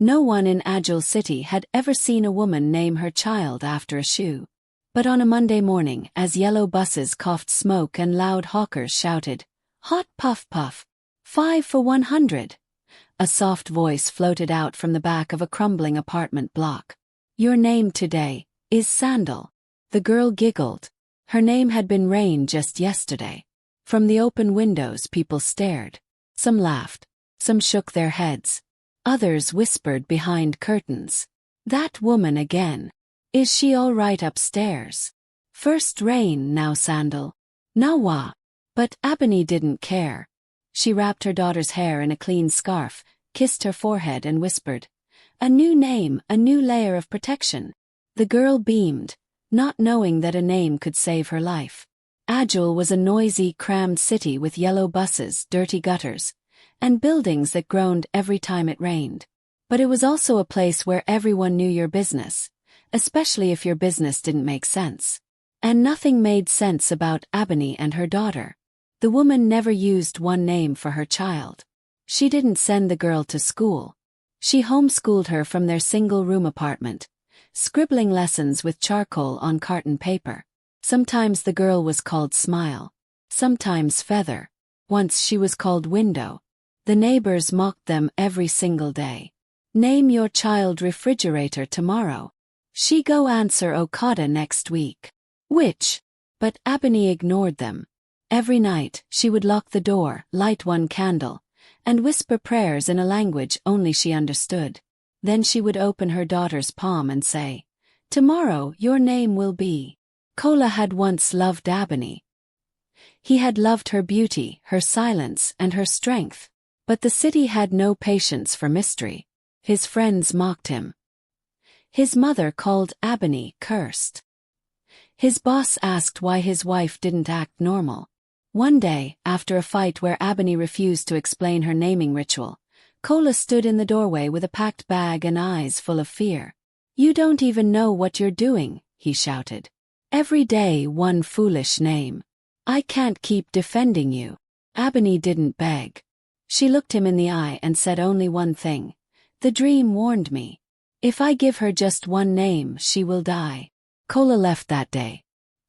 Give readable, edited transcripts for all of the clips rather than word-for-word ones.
No one in Agile City had ever seen a woman name her child after a shoe. But on a Monday morning, as yellow buses coughed smoke and loud hawkers shouted, "Hot puff puff! 5 for 100!" a soft voice floated out from the back of a crumbling apartment block. "Your name today is Sandal." The girl giggled. Her name had been Rain just yesterday. From the open windows people stared. Some laughed. Some shook their heads. Others whispered behind curtains. "That woman again. Is she all right upstairs? First Rain, now Sandal. Now what?" But Ebony didn't care. She wrapped her daughter's hair in a clean scarf, kissed her forehead and whispered, "A new name, a new layer of protection." The girl beamed, not knowing that a name could save her life. Agile was a noisy, crammed city with yellow buses, dirty gutters, and buildings that groaned every time it rained. But it was also a place where everyone knew your business, especially if your business didn't make sense. And nothing made sense about Ebony and her daughter. The woman never used one name for her child. She didn't send the girl to school. She homeschooled her from their single-room apartment, scribbling lessons with charcoal on carton paper. Sometimes the girl was called Smile. Sometimes Feather. Once she was called Window. The neighbors mocked them every single day. "Name your child Refrigerator tomorrow. She go answer Okada next week." Which? But Ebony ignored them. Every night, she would lock the door, light one candle, and whisper prayers in a language only she understood. Then she would open her daughter's palm and say, "Tomorrow your name will be." Kola had once loved Ebony. He had loved her beauty, her silence, and her strength. But the city had no patience for mystery. His friends mocked him. His mother called Ebony cursed. His boss asked why his wife didn't act normal. One day, after a fight where Ebony refused to explain her naming ritual, Kola stood in the doorway with a packed bag and eyes full of fear. "You don't even know what you're doing," he shouted. "Every day one foolish name. I can't keep defending you." Ebony didn't beg. She looked him in the eye and said only one thing. "The dream warned me. If I give her just one name, she will die." Kola left that day.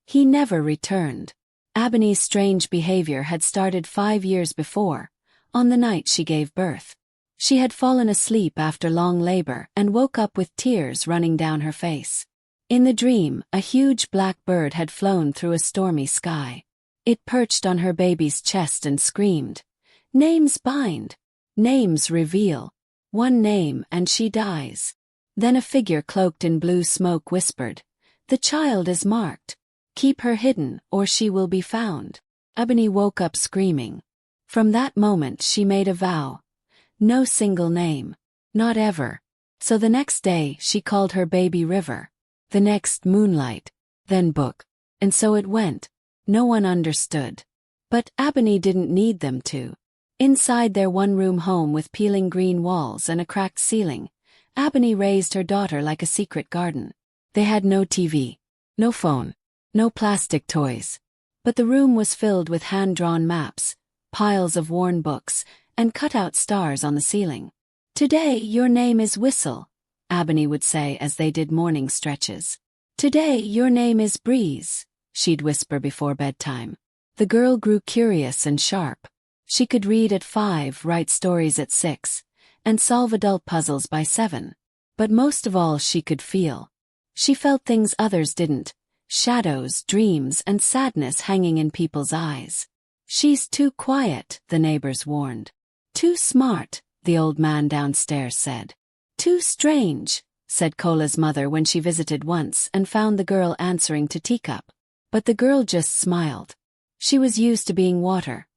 He never returned. Ebony's strange behavior had started 5 years before, on the night she gave birth. She had fallen asleep after long labor and woke up with tears running down her face. In the dream, a huge black bird had flown through a stormy sky. It perched on her baby's chest and screamed, "Names bind. Names reveal. One name and she dies." Then a figure cloaked in blue smoke whispered, "The child is marked. Keep her hidden or she will be found." Ebony woke up screaming. From that moment she made a vow. No single name. Not ever. So the next day she called her baby River. The next Moonlight. Then Book. And so it went. No one understood. But Ebony didn't need them to. Inside their one-room home with peeling green walls and a cracked ceiling, Ebony raised her daughter like a secret garden. They had no TV. No phone. No plastic toys. But the room was filled with hand-drawn maps, piles of worn books, and cut-out stars on the ceiling. "Today your name is Whistle," Ebony would say as they did morning stretches. "Today your name is Breeze," she'd whisper before bedtime. The girl grew curious and sharp. She could read at 5, write stories at 6, and solve adult puzzles by 7. But most of all she could feel. She felt things others didn't. Shadows, dreams, and sadness hanging in people's eyes. "She's too quiet," the neighbors warned. "Too smart," the old man downstairs said. "Too strange," said Kola's mother when she visited once and found the girl answering to Teacup. But the girl just smiled. She was used to being water.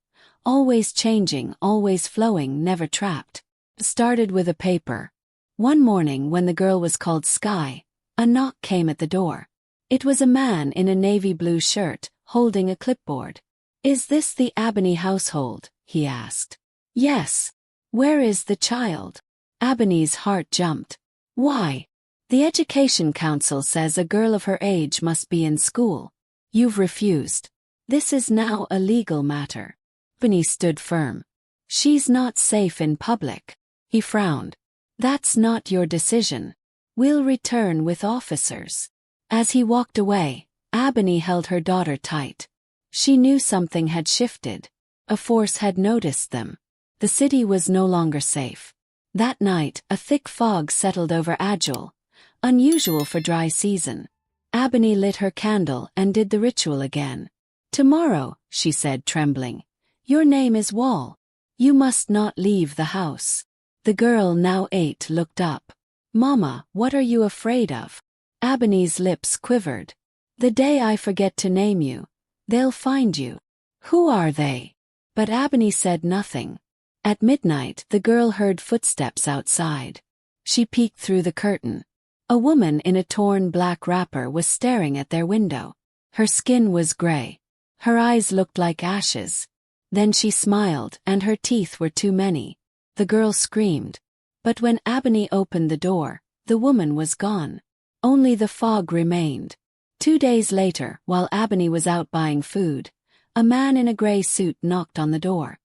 Always changing, always flowing, never trapped. Started with a paper. One morning when the girl was called Sky, a knock came at the door. It was a man in a navy blue shirt, holding a clipboard. "Is this the Ebony household?" he asked. "Yes." "Where is the child?" Ebony's heart jumped. "Why?" "The Education Council says a girl of her age must be in school. You've refused. This is now a legal matter." Ebony stood firm. "She's not safe in public." He frowned. That's not your decision. We'll return with officers. As he walked away, Ebony held her daughter tight. She knew something had shifted. A force had noticed them. The city was no longer safe. That night, a thick fog settled over Agile, unusual for dry season. Ebony lit her candle and did the ritual again. Tomorrow, she said, trembling. Your name is Wall. You must not leave the house. The girl, now 8, looked up. Mama, what are you afraid of? Ebony's lips quivered. The day I forget to name you, they'll find you. Who are they? But Ebony said nothing. At midnight, the girl heard footsteps outside. She peeked through the curtain. A woman in a torn black wrapper was staring at their window. Her skin was gray. Her eyes looked like ashes. Then she smiled, and her teeth were too many. The girl screamed. But when Ebony opened the door, the woman was gone. Only the fog remained. 2 days later, while Ebony was out buying food, a man in a gray suit knocked on the door.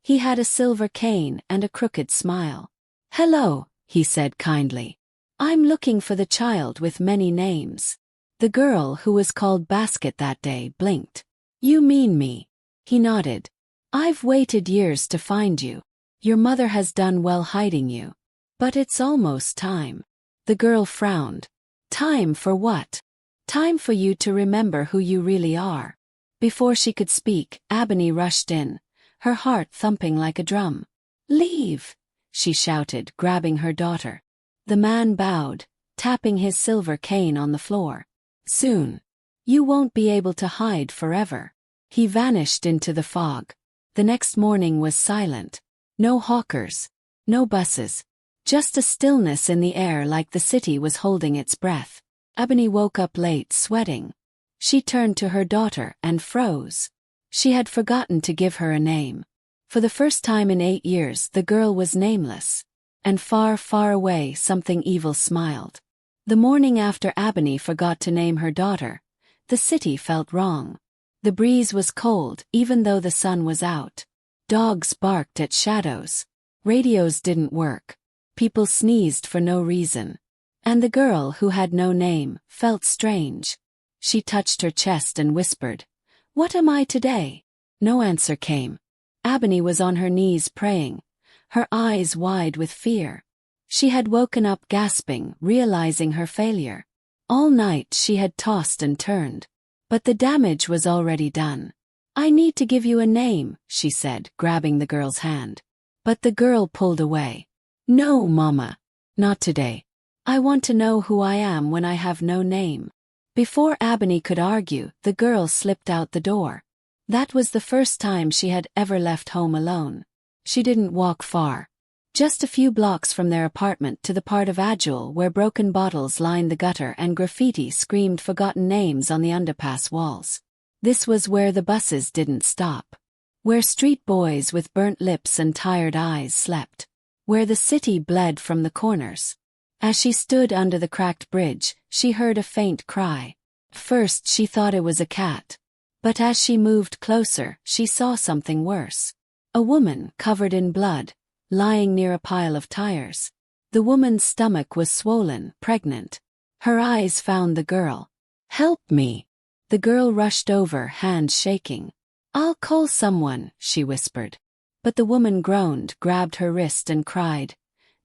He had a silver cane and a crooked smile. Hello, he said kindly. I'm looking for the child with many names. The girl, who was called Basket that day, blinked. You mean me? He nodded. I've waited years to find you. Your mother has done well hiding you. But it's almost time. The girl frowned. Time for what? Time for you to remember who you really are. Before she could speak, Ebony rushed in, her heart thumping like a drum. Leave, she shouted, grabbing her daughter. The man bowed, tapping his silver cane on the floor. Soon. You won't be able to hide forever. He vanished into the fog. The next morning was silent. No hawkers. No buses. Just a stillness in the air, like the city was holding its breath. Ebony woke up late, sweating. She turned to her daughter and froze. She had forgotten to give her a name. For the first time in 8 years, the girl was nameless. And far, far away, something evil smiled. The morning after Ebony forgot to name her daughter, the city felt wrong. The breeze was cold, even though the sun was out. Dogs barked at shadows. Radios didn't work. People sneezed for no reason. And the girl, who had no name, felt strange. She touched her chest and whispered, What am I today? No answer came. Ebony was on her knees praying, her eyes wide with fear. She had woken up gasping, realizing her failure. All night she had tossed and turned. But the damage was already done. I need to give you a name, she said, grabbing the girl's hand. But the girl pulled away. No, Mama. Not today. I want to know who I am when I have no name. Before Ebony could argue, the girl slipped out the door. That was the first time she had ever left home alone. She didn't walk far. Just a few blocks from their apartment to the part of Agile where broken bottles lined the gutter and graffiti screamed forgotten names on the underpass walls. This was where the buses didn't stop. Where street boys with burnt lips and tired eyes slept. Where the city bled from the corners. As she stood under the cracked bridge, she heard a faint cry. First she thought it was a cat. But as she moved closer, she saw something worse. A woman, covered in blood, lying near a pile of tires. The woman's stomach was swollen, pregnant. Her eyes found the girl. Help me. The girl rushed over, hands shaking. I'll call someone, she whispered. But the woman groaned, grabbed her wrist and cried.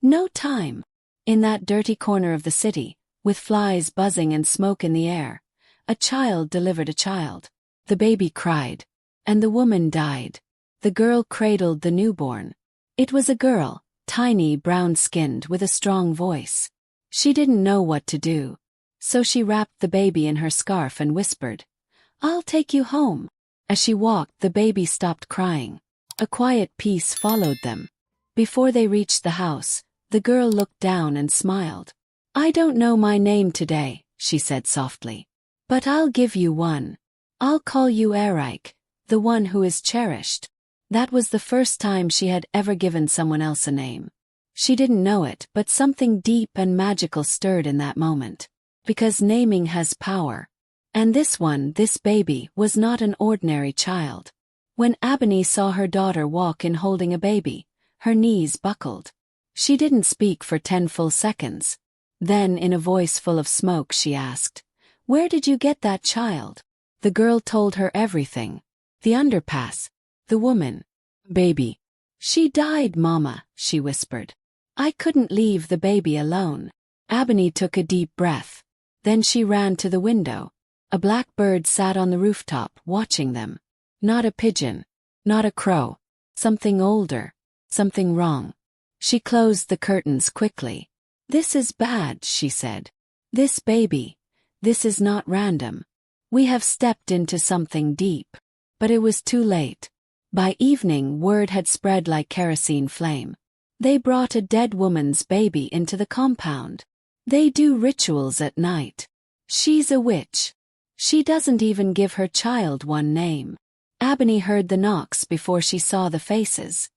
No time. In that dirty corner of the city, with flies buzzing and smoke in the air, a child delivered a child. The baby cried. And the woman died. The girl cradled the newborn. It was a girl, tiny, brown-skinned, with a strong voice. She didn't know what to do. So she wrapped the baby in her scarf and whispered, I'll take you home. As she walked, the baby stopped crying. A quiet peace followed them. Before they reached the house, the girl looked down and smiled. I don't know my name today, she said softly. But I'll give you one. I'll call you Eric, the one who is cherished. That was the first time she had ever given someone else a name. She didn't know it, but something deep and magical stirred in that moment. Because naming has power. And this baby, was not an ordinary child. When Ebony saw her daughter walk in holding a baby, her knees buckled. She didn't speak for 10 full seconds. Then, in a voice full of smoke, she asked, "Where did you get that child?" The girl told her everything. The underpass. The woman. Baby. "She died, Mama," she whispered. "I couldn't leave the baby alone." Ebony took a deep breath. Then she ran to the window. A black bird sat on the rooftop, watching them. Not a pigeon. Not a crow. Something older. Something wrong. She closed the curtains quickly. "This is bad," she said. "This baby. This is not random. We have stepped into something deep." But it was too late. By evening, word had spread like kerosene flame. They brought a dead woman's baby into the compound. They do rituals at night. She's a witch. She doesn't even give her child one name. Ebony heard the knocks before she saw the faces.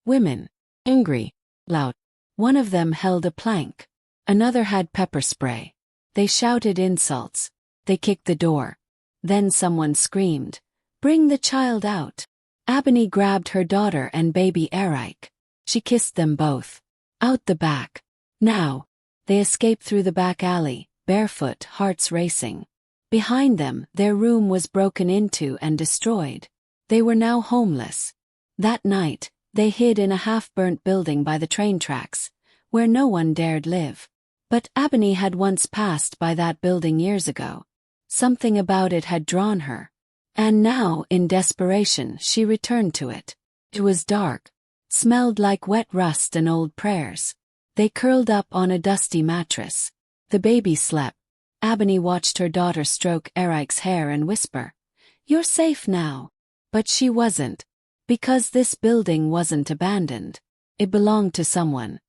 Women. Angry. Loud. One of them held a plank. Another had pepper spray. They shouted insults. They kicked the door. Then someone screamed, "Bring the child out." Ebony grabbed her daughter and baby Eric. She kissed them both. Out the back. Now. They escaped through the back alley, barefoot, hearts racing. Behind them, their room was broken into and destroyed. They were now homeless. That night, they hid in a half-burnt building by the train tracks, where no one dared live. But Ebony had once passed by that building years ago. Something about it had drawn her. And now, in desperation, she returned to it. It was dark. Smelled like wet rust and old prayers. They curled up on a dusty mattress. The baby slept. Ebony watched her daughter stroke Eric's hair and whisper, "You're safe now." But she wasn't. Because this building wasn't abandoned. It belonged to someone.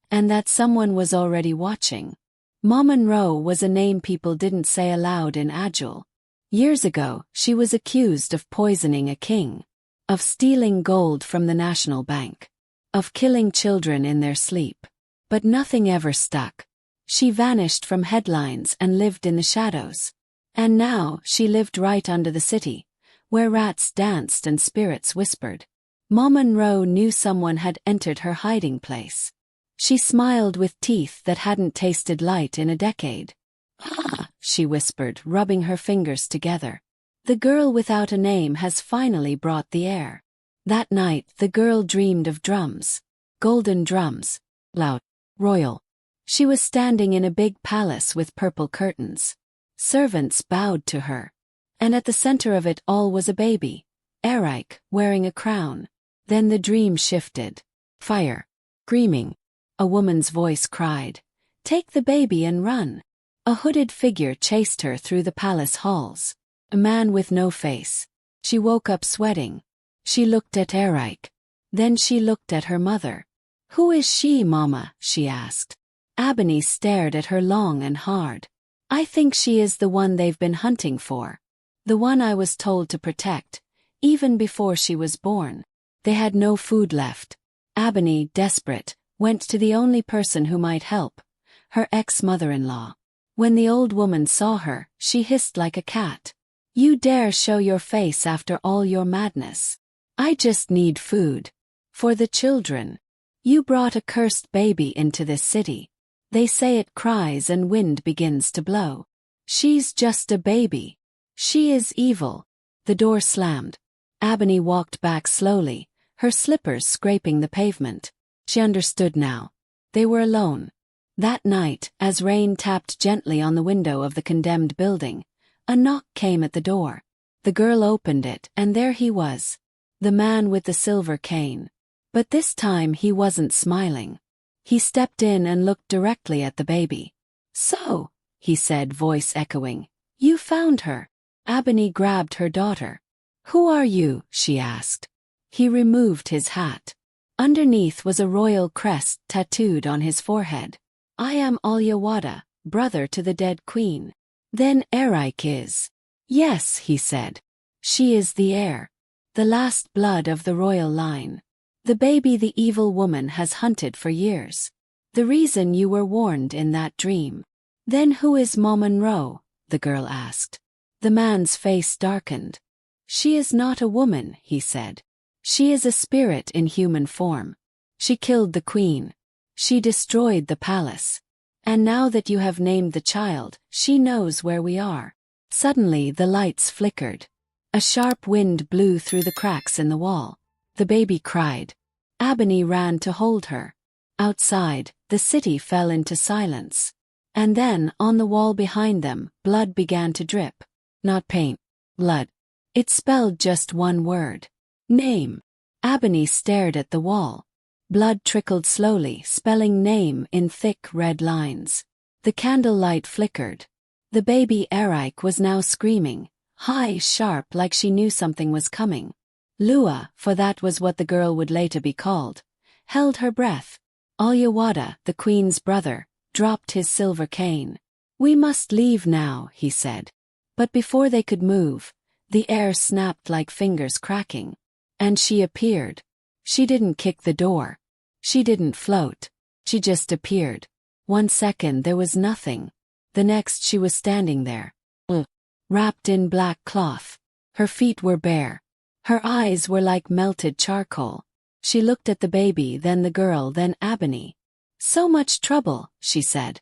And that someone was already watching. Ma Monroe was a name people didn't say aloud in Agile. Years ago, she was accused of poisoning a king. Of stealing gold from the National Bank. Of killing children in their sleep. But nothing ever stuck. She vanished from headlines and lived in the shadows. And now, she lived right under the city, where rats danced and spirits whispered. Ma Monroe knew someone had entered her hiding place. She smiled with teeth that hadn't tasted light in a decade. "Ah," she whispered, rubbing her fingers together. "The girl without a name has finally brought the air." That night, the girl dreamed of drums. Golden drums. Loud. Royal. She was standing in a big palace with purple curtains. Servants bowed to her. And at the center of it all was a baby, Eric, wearing a crown. Then the dream shifted. Fire. Screaming. A woman's voice cried, "Take the baby and run." A hooded figure chased her through the palace halls. A man with no face. She woke up sweating. She looked at Eric. Then she looked at her mother. "Who is she, Mama?" she asked. Ebony stared at her long and hard. "I think she is the one they've been hunting for. The one I was told to protect, even before she was born." They had no food left. Ebony, desperate, went to the only person who might help, her ex-mother-in-law. When the old woman saw her, she hissed like a cat. "You dare show your face after all your madness? I just need food. For the children. You brought a cursed baby into this city. They say it cries and wind begins to blow. She's just a baby. She is evil." The door slammed. Ebony walked back slowly, her slippers scraping the pavement. She understood now. They were alone. That night, as rain tapped gently on the window of the condemned building, a knock came at the door. The girl opened it, and there he was. The man with the silver cane. But this time he wasn't smiling. He stepped in and looked directly at the baby. "So," he said, voice echoing, "you found her." Ebony grabbed her daughter. "Who are you?" she asked. He removed his hat. Underneath was a royal crest tattooed on his forehead. "I am Alyawada, brother to the dead queen." "Then Eric is." "Yes," he said. "She is the heir. The last blood of the royal line. The baby the evil woman has hunted for years. The reason you were warned in that dream." "Then who is Ma Monroe?" the girl asked. The man's face darkened. "She is not a woman," he said. "She is a spirit in human form. She killed the queen. She destroyed the palace. And now that you have named the child, she knows where we are. Suddenly the lights flickered. A sharp wind blew through the cracks in the wall. The baby cried. Abony ran to hold her. Outside, the city fell into silence. And then, on the wall behind them, blood began to drip. Not paint. Blood. It spelled just one word. Name. Abony stared at the wall. Blood trickled slowly, spelling name in thick red lines. The candlelight flickered. The baby Eric was now screaming, high, sharp, like she knew something was coming. Lua, for that was what the girl would later be called, held her breath. Alyawada, the queen's brother, dropped his silver cane. We must leave now, he said. But before they could move, the air snapped like fingers cracking. And she appeared. She didn't kick the door. She didn't float. She just appeared. 1 second there was nothing. The next she was standing there. Wrapped in black cloth. Her feet were bare. Her eyes were like melted charcoal. She looked at the baby, then the girl, then Abony. So much trouble, she said.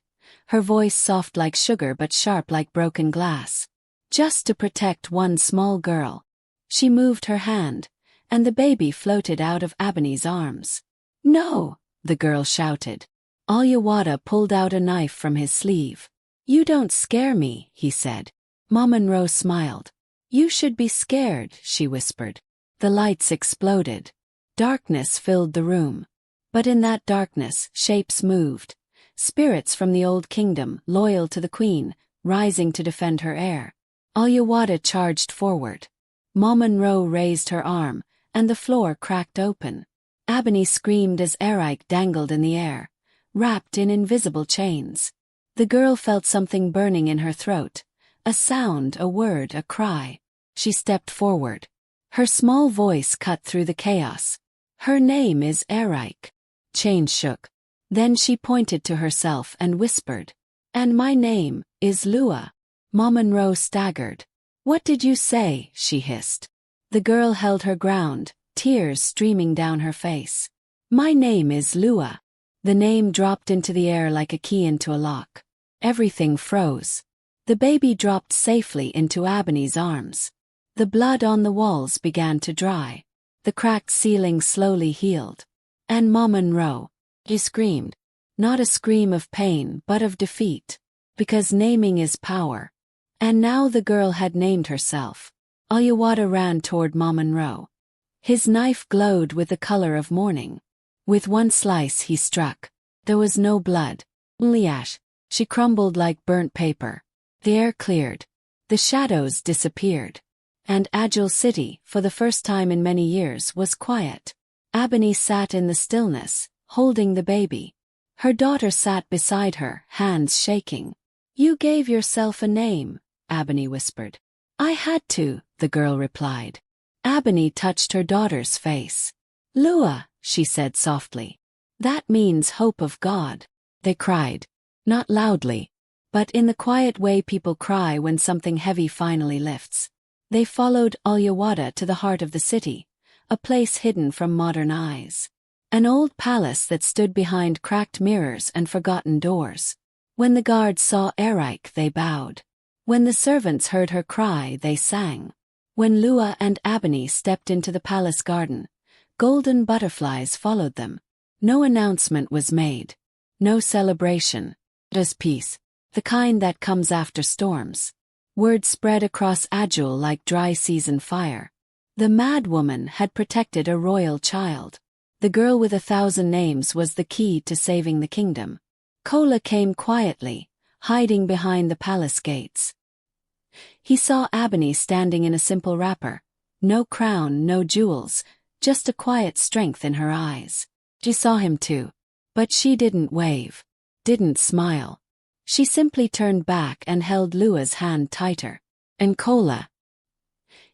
Her voice soft like sugar but sharp like broken glass. Just to protect one small girl. She moved her hand, and the baby floated out of Abony's arms. No, the girl shouted. Alyawada pulled out a knife from his sleeve. You don't scare me, he said. Ma Monroe smiled. You should be scared, she whispered. The lights exploded. Darkness filled the room. But in that darkness, shapes moved. Spirits from the old kingdom, loyal to the queen, rising to defend her heir. Alyawada charged forward. Ma Monroe raised her arm, and the floor cracked open. Abony screamed as Eric dangled in the air, wrapped in invisible chains. The girl felt something burning in her throat. A sound, a word, a cry. She stepped forward. Her small voice cut through the chaos. Her name is Eric. Chains shook. Then she pointed to herself and whispered. And my name is Lua. Ma Monroe staggered. What did you say? She hissed. The girl held her ground, tears streaming down her face. My name is Lua. The name dropped into the air like a key into a lock. Everything froze. The baby dropped safely into Abony's arms. The blood on the walls began to dry. The cracked ceiling slowly healed. And Ma Monroe, he screamed. Not a scream of pain but of defeat. Because naming is power. And now the girl had named herself. Alyawada ran toward Ma Monroe. His knife glowed with the color of morning. With one slice he struck. There was no blood. Only ash. She crumbled like burnt paper. The air cleared. The shadows disappeared. And Agile City, for the first time in many years, was quiet. Abony sat in the stillness, holding the baby. Her daughter sat beside her, hands shaking. You gave yourself a name, Abony whispered. I had to, the girl replied. Abony touched her daughter's face. Lua, she said softly. That means hope of God. They cried. Not loudly, but in the quiet way people cry when something heavy finally lifts. They followed Alyawada to the heart of the city, a place hidden from modern eyes. An old palace that stood behind cracked mirrors and forgotten doors. When the guards saw Eric, they bowed. When the servants heard her cry, they sang. When Lua and Abony stepped into the palace garden, golden butterflies followed them. No announcement was made. No celebration. Just peace. The kind that comes after storms. Word spread across Agile like dry season fire. The mad woman had protected a royal child. The girl with 1,000 names was the key to saving the kingdom. Kola came quietly, hiding behind the palace gates. He saw Abony standing in a simple wrapper. No crown, no jewels, just a quiet strength in her eyes. She saw him too. But she didn't wave. Didn't smile. She simply turned back and held Lua's hand tighter. And Kola.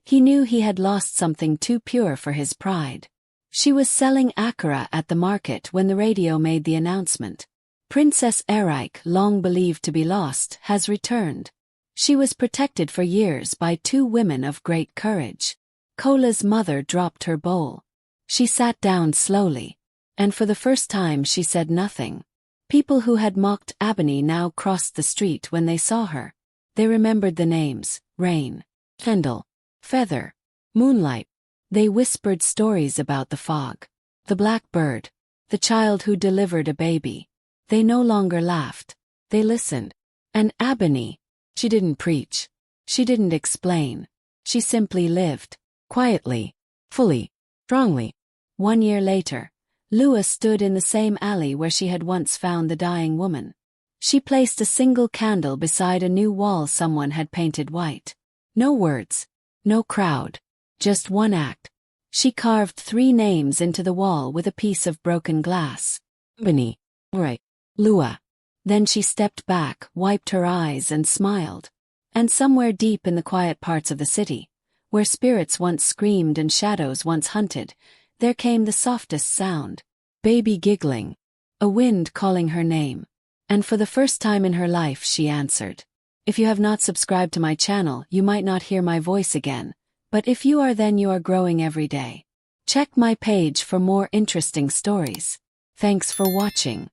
He knew he had lost something too pure for his pride. She was selling akara at the market when the radio made the announcement. Princess Eric, long believed to be lost, has returned. She was protected for years by 2 women of great courage. Kola's mother dropped her bowl. She sat down slowly. And for the first time she said nothing. People who had mocked Ebony now crossed the street when they saw her. They remembered the names: Rain, Kendall, Feather, Moonlight. They whispered stories about the fog, the black bird, the child who delivered a baby. They no longer laughed. They listened. And Ebony, she didn't preach. She didn't explain. She simply lived. Quietly. Fully. Strongly. 1 year later, Lua stood in the same alley where she had once found the dying woman. She placed a single candle beside a new wall someone had painted white. No words. No crowd. Just one act. She carved 3 names into the wall with a piece of broken glass. Ebony. Right. Lua. Then she stepped back, wiped her eyes and smiled. And somewhere deep in the quiet parts of the city, where spirits once screamed and shadows once hunted, there came the softest sound. Baby giggling. A wind calling her name. And for the first time in her life she answered. If you have not subscribed to my channel, you might not hear my voice again. But if you are, then you are growing every day. Check my page for more interesting stories. Thanks for watching.